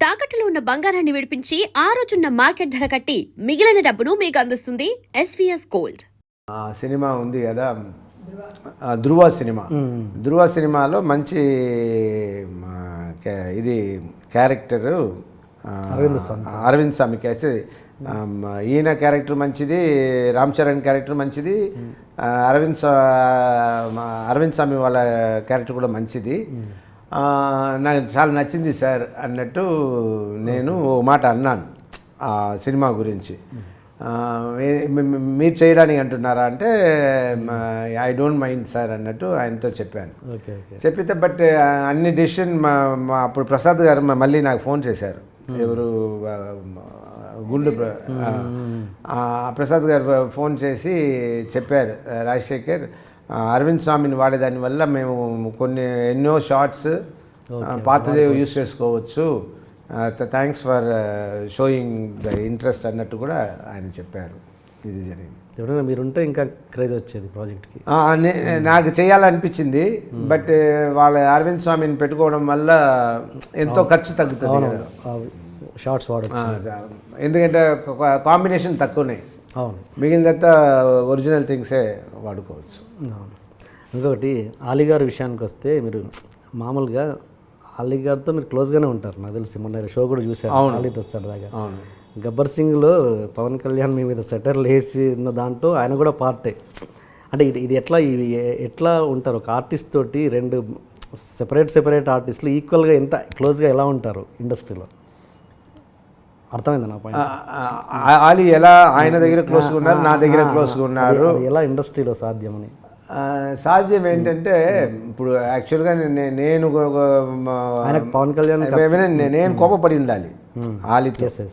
తాకట్టులో ఉన్న బంగారాన్ని విడిపించి ఆ రోజున్న మార్కెట్ ధర కట్టి మిగిలిన డబ్బును మీకు అందిస్తుంది ఎస్వీఎస్ గోల్డ్. సినిమా ఉంది కదా, ధృవ సినిమాలో మంచి ఇది క్యారెక్టరు అరవింద్ స్వామి కేసు. ఈయన క్యారెక్టర్ మంచిది, రామ్ చరణ్ క్యారెక్టర్ మంచిది, అరవింద్ స్వామి వాళ్ళ క్యారెక్టర్ కూడా మంచిది. నాకు చాలా నచ్చింది సార్ అన్నట్టు నేను ఓ మాట అన్నాను ఆ సినిమా గురించి. మీరు చేయడానికి అంటున్నారా అంటే ఐ డోంట్ మైండ్ సార్ అన్నట్టు ఆయనతో చెప్పాను. చెప్పితే బట్ అన్ని డెసిషన్ అప్పుడు ప్రసాద్ గారు మళ్ళీ నాకు ఫోన్ చేశారు. ఎవరు గుండు ప్రసాద్ గారు ఫోన్ చేసి చెప్పారు, రాజశేఖర్ అరవింద్ స్వామిని వాడేదాని వల్ల మేము ఎన్నో షార్ట్స్ పాతదే యూస్ చేసుకోవచ్చు, thanks for showing the interest అన్నట్టు కూడా ఆయన చెప్పారు. ఇది జరిగింది. ఎవరైనా మీరుంటే ఇంకా క్రేజ్ వచ్చేది ప్రాజెక్ట్కి. నాకు చేయాలనిపించింది, బట్ వాళ్ళ అరవింద్ స్వామిని పెట్టుకోవడం వల్ల ఎంతో ఖర్చు తగ్గుతుంది కదా, షార్ట్స్ వాడచ్చు. ఎందుకంటే కాంబినేషన్ తక్కువనే, అవును, మిగిలినంతా ఒరిజినల్ థింగ్సే వాడుకోవచ్చు. అవును. ఇంకొకటి ఆలీ గారి విషయానికి వస్తే, మీరు మామూలుగా ఆలీ గారితో మీరు క్లోజ్గానే ఉంటారు నాకు తెలిసి. మొన్న షో కూడా చూశారు ఆలీతో వస్తారు దాకా. గబ్బర్ సింగ్లో పవన్ కళ్యాణ్ మీ మీద సెటర్లు వేసిన దాంట్లో ఆయన కూడా పార్టే. అంటే ఇది ఎట్లా ఉంటారు ఒక ఆర్టిస్ట్ తోటి రెండు సెపరేట్ ఆర్టిస్టులు ఈక్వల్గా ఎంత క్లోజ్గా ఎలా ఉంటారు ఇండస్ట్రీలో? అర్థమైంది నా పాయింట్. ఆలీ ఎలా ఆయన దగ్గర క్లోజ్గా ఉన్నారు, నా దగ్గర క్లోజ్గా ఉన్నారు, ఎలా ఇండస్ట్రీలో సాధ్యమని? సాధ్యం ఏంటంటే, ఇప్పుడు యాక్చువల్గా నేను పవన్ కళ్యాణ్ నేను కోపపడి ఉండాలి ఆలీతో.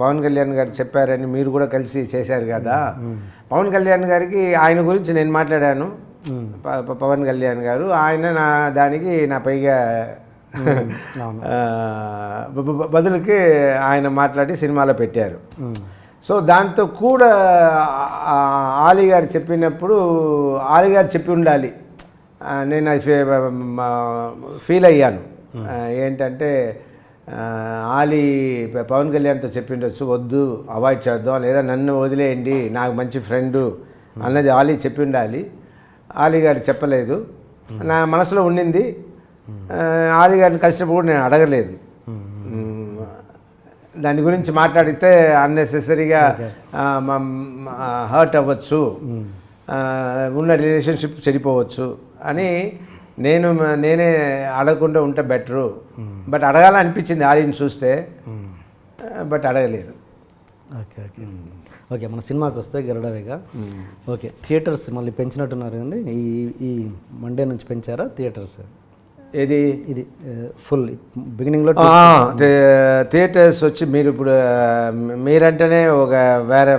పవన్ కళ్యాణ్ గారు చెప్పారని మీరు కూడా కలిసి చేశారు కదా. పవన్ కళ్యాణ్ గారికి ఆయన గురించి నేను మాట్లాడాను, పవన్ కళ్యాణ్ గారు ఆయన దానికి నా పైగా బదులుకి ఆయన మాట్లాడి సినిమాలో పెట్టారు. సో దాంతో కూడా ఆలీ గారు చెప్పినప్పుడు ఆలీ గారు చెప్పి ఉండాలి. నేను అది ఫీల్ అయ్యాను. ఏంటంటే ఆలీ పవన్ కళ్యాణ్తో చెప్పిండొచ్చు, వద్దు అవాయిడ్ చేద్దాం, లేదా నన్ను వదిలేయండి, నాకు మంచి ఫ్రెండు అన్నది ఆలీ చెప్పి ఉండాలి. ఆలీ గారు చెప్పలేదు. నా మనసులో ఉండింది. ఆలీ గారిని కలిసినప్పుడు కూడా నేను అడగలేదు. దాని గురించి మాట్లాడితే అన్నెసెసరీగా హర్ట్ అవ్వచ్చు, ఉన్న రిలేషన్షిప్ చెడిపోవచ్చు అని నేనే అడగకుండా ఉంటే బెటరు. బట్ అడగాలనిపించింది ఆలీని చూస్తే, బట్ అడగలేదు. ఓకే, మన సినిమాకి వస్తే గరుడవేగా. ఓకే, థియేటర్స్ మళ్ళీ పెంచినట్టున్నారు కదండి. ఈ మండే నుంచి పెంచారా థియేటర్స్? ఇది ఫుల్ బిగినింగ్లో థియేటర్స్ వచ్చి మీరు ఇప్పుడు మీరంటేనే ఒక వేరే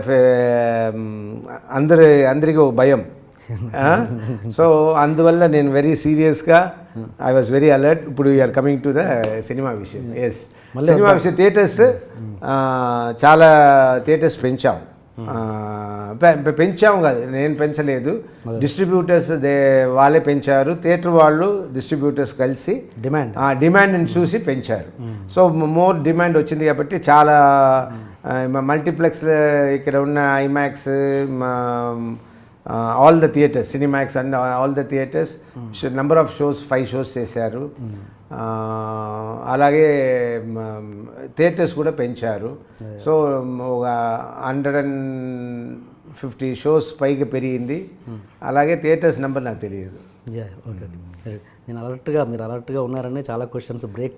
అందరికీ ఒక భయం. సో అందువల్ల నేను వెరీ సీరియస్గా ఐ వాజ్ వెరీ అలర్ట్. ఇప్పుడు you're coming to the cinema విషయం. ఎస్, సినిమా విషయం. థియేటర్స్ చాలా థియేటర్స్ పెంచాము కాదు, నేను పెంచలేదు, డిస్ట్రిబ్యూటర్స్ వాళ్ళే పెంచారు. థియేటర్ వాళ్ళు డిస్ట్రిబ్యూటర్స్ కలిసి డిమాండ్ని చూసి పెంచారు. సో మోర్ డిమాండ్ వచ్చింది కాబట్టి చాలా మల్టీప్లెక్స్ ఇక్కడ ఉన్న IMAX, all the theatres, Cinemax and all the theatres number of shows 5 shows చేశారు. అలాగే థియేటర్స్ కూడా పెంచారు. సో ఒక 150 షోస్ పైకి పెరిగింది. అలాగే థియేటర్స్ నెంబర్ నాకు తెలియదు. ఓకే, మీరు అలర్ట్గా ఉన్నారని చాలా క్వశ్చన్స్ బ్రేక్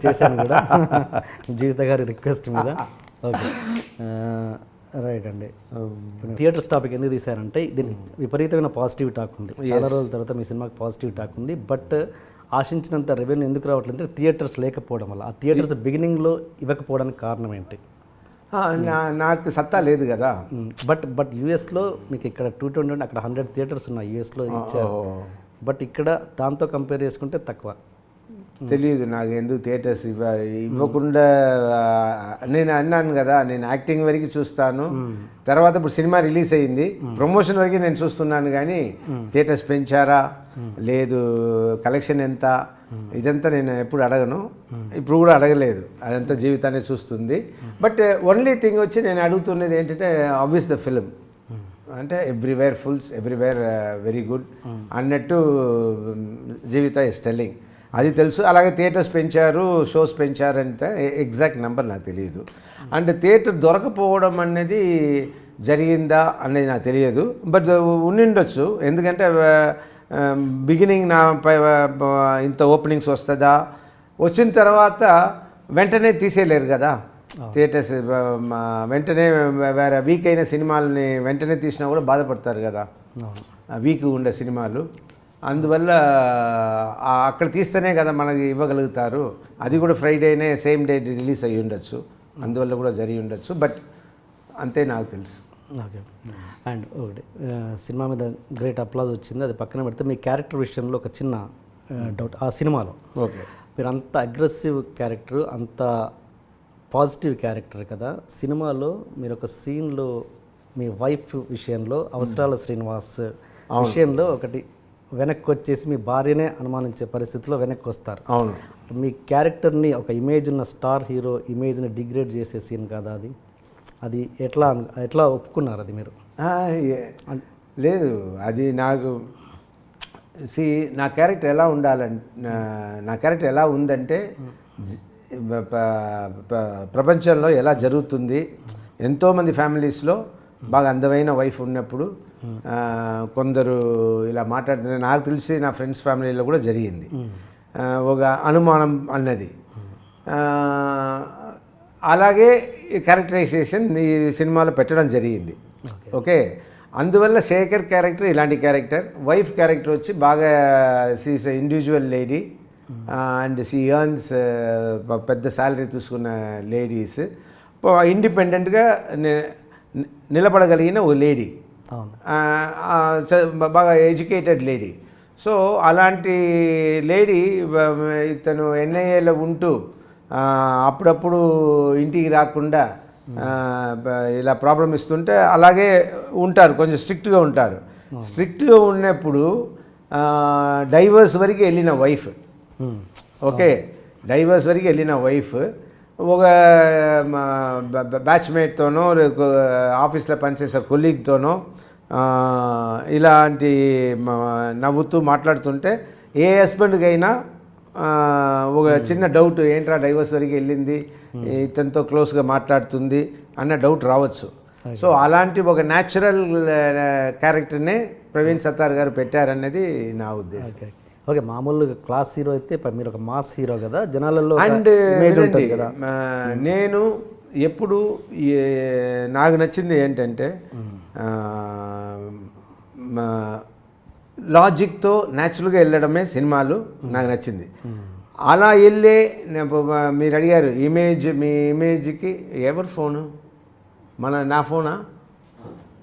చేశాను కూడా జీవిత గారి రిక్వెస్ట్ మీద. ఓకే, రైట్ అండి. థియేటర్స్ టాపిక్ ఎందుకు తీశారంటే, దీనికి విపరీతమైన పాజిటివ్ టాక్ ఉంది. చాలా రోజుల తర్వాత మీ సినిమాకి పాజిటివ్ టాక్ ఉంది. బట్ ఆశించినంత రెవెన్యూ ఎందుకు రావట్లేదు అంటే థియేటర్స్ లేకపోవడం వల్ల. ఆ థియేటర్స్ బిగినింగ్లో ఇవ్వకపోవడానికి కారణం ఏంటి? నాకు సత్తా లేదు కదా. బట్ యూఎస్లో మీకు ఇక్కడ 220, అక్కడ 100 థియేటర్స్ ఉన్నాయి యూఎస్లో ఇచ్చారు. బట్ ఇక్కడ దాంతో కంపేర్ చేసుకుంటే తక్కువ. తెలియదు నాకు ఎందుకు థియేటర్స్ ఇవ్వకుండా నేను అన్నాను కదా, నేను యాక్టింగ్ వరకు చూస్తాను, తర్వాత ఇప్పుడు సినిమా రిలీజ్ అయ్యింది, ప్రమోషన్ వరకు నేను చూస్తున్నాను, కానీ థియేటర్స్ పెంచారా లేదు, కలెక్షన్ ఎంత, ఇదంతా నేను ఎప్పుడు అడగను, ఇప్పుడు కూడా అడగలేదు, అదంతా జీవితాన్ని చూస్తుంది. బట్ ఓన్లీ థింగ్ వచ్చి నేను అడుగుతున్నది ఏంటంటే ఆబ్వియస్ ద ఫిలిం అంటే everywhere fulls everywhere very good అన్నట్టు జీవిత ఇస్ టెల్లింగ్, అది తెలుసు. అలాగే థియేటర్స్ పెంచారు, షోస్ పెంచారు అంటే ఎగ్జాక్ట్ నెంబర్ నాకు తెలియదు. అండ్ థియేటర్ దొరకపోవడం అనేది జరిగిందా అనేది నాకు తెలియదు, బట్ ఉండిండొచ్చు. ఎందుకంటే బిగినింగ్ నా ఇంత ఓపెనింగ్స్ వస్తుందా, వచ్చిన తర్వాత వెంటనే తీసేయలేరు కదా థియేటర్స్, వెంటనే వేరే వీక్ అయిన సినిమాలని వెంటనే తీసినా కూడా బాధపడతారు కదా, వీక్ ఉండే సినిమాలు. అందువల్ల అక్కడ తీస్తేనే కదా మనకి ఇవ్వగలుగుతారు, అది కూడా ఫ్రైడేనే సేమ్ డే రిలీజ్ అయ్యి ఉండొచ్చు, అందువల్ల కూడా జరిగి ఉండొచ్చు. బట్ అంతే నాకు తెలుసు. ఓకే. అండ్ ఒకటి సినిమా మీద గ్రేట్ అప్లాజ్ వచ్చింది, అది పక్కన పెడితే మీ క్యారెక్టర్ విషయంలో ఒక చిన్న డౌట్. ఆ సినిమాలో ఓకే మీరు అంత అగ్రెసివ్ క్యారెక్టర్, అంత పాజిటివ్ క్యారెక్టర్ కదా, సినిమాలో మీరు ఒక సీన్లో మీ వైఫ్ విషయంలో అవసరాల శ్రీనివాస్ విషయంలో ఒకటి వెనక్కి వచ్చేసి మీ భార్యనే అనుమానించే పరిస్థితిలో వెనక్కి వస్తారు. అవును. మీ క్యారెక్టర్ని ఒక ఇమేజ్ ఉన్న స్టార్ హీరో ఇమేజ్ని డిగ్రేడ్ చేసే సీన్ కదా అది, అది ఎట్లా ఒప్పుకున్నారు అది మీరు? లేదు, అది నాకు నా క్యారెక్టర్ ఎలా నా క్యారెక్టర్ ఎలా ఉందంటే ప్రపంచంలో ఎలా జరుగుతుంది, ఎంతోమంది ఫ్యామిలీస్లో బాగా అందమైన వైఫ్ ఉన్నప్పుడు కొందరు ఇలా మాట్లాడుతున్నారు. నాకు తెలిసి నా ఫ్రెండ్స్ ఫ్యామిలీలో కూడా జరిగింది ఒక అనుమానం అన్నది. అలాగే క్యారెక్టరైజేషన్ ఈ సినిమాలో పెట్టడం జరిగింది. ఓకే, అందువల్ల శేఖర్ క్యారెక్టర్ ఇలాంటి క్యారెక్టర్, వైఫ్ క్యారెక్టర్ వచ్చి బాగా she's individual lady and she earns పెద్ద శాలరీ తీసుకున్న లేడీస్, ఇండిపెండెంట్గా నిలబడగలిగిన ఓ లేడీ, బాగా ఎడ్యుకేటెడ్ లేడీ. సో అలాంటి లేడీ ఇతను ఎన్ఐఏలో ఉంటూ అప్పుడప్పుడు ఇంటికి రాకుండా ఇలా ప్రాబ్లం ఇస్తుంటే అలాగే ఉంటారు, కొంచెం స్ట్రిక్ట్గా ఉంటారు. స్ట్రిక్ట్గా ఉన్నప్పుడు డైవర్స్ వరకు వెళ్ళిన వైఫ్, ఓకే, డైవర్స్ వరకు వెళ్ళిన వైఫ్ ఒక బ్యాచ్మేట్తోనో ఆఫీస్లో పనిచేసే కొలీగ్తోనో ఇలాంటి నవ్వుతూ మాట్లాడుతుంటే ఏ హస్బెండ్కి అయినా ఒక చిన్న డౌట్, ఏంట్రా డైవర్స్ వరకు వెళ్ళింది, ఇతనితో క్లోజ్గా మాట్లాడుతుంది అన్న డౌట్ రావచ్చు. సో అలాంటి ఒక న్యాచురల్ క్యారెక్టర్నే ప్రవీణ్ సత్తార్ గారు పెట్టారనేది నా ఉద్దేశం. ఓకే, మామూలుగా క్లాస్ హీరో అయితే మీరు ఒక మాస్ హీరో కదా, జనాలలో అండ్ కదా. నేను ఎప్పుడు నాకు నచ్చింది ఏంటంటే లాజిక్తో న్యాచురల్గా వెళ్ళడమే సినిమాలు నాకు నచ్చింది. అలా వెళ్ళే మీరు అడిగారు ఇమేజ్, మీ ఇమేజ్కి ఎవరి ఫోను, నా ఫోనా?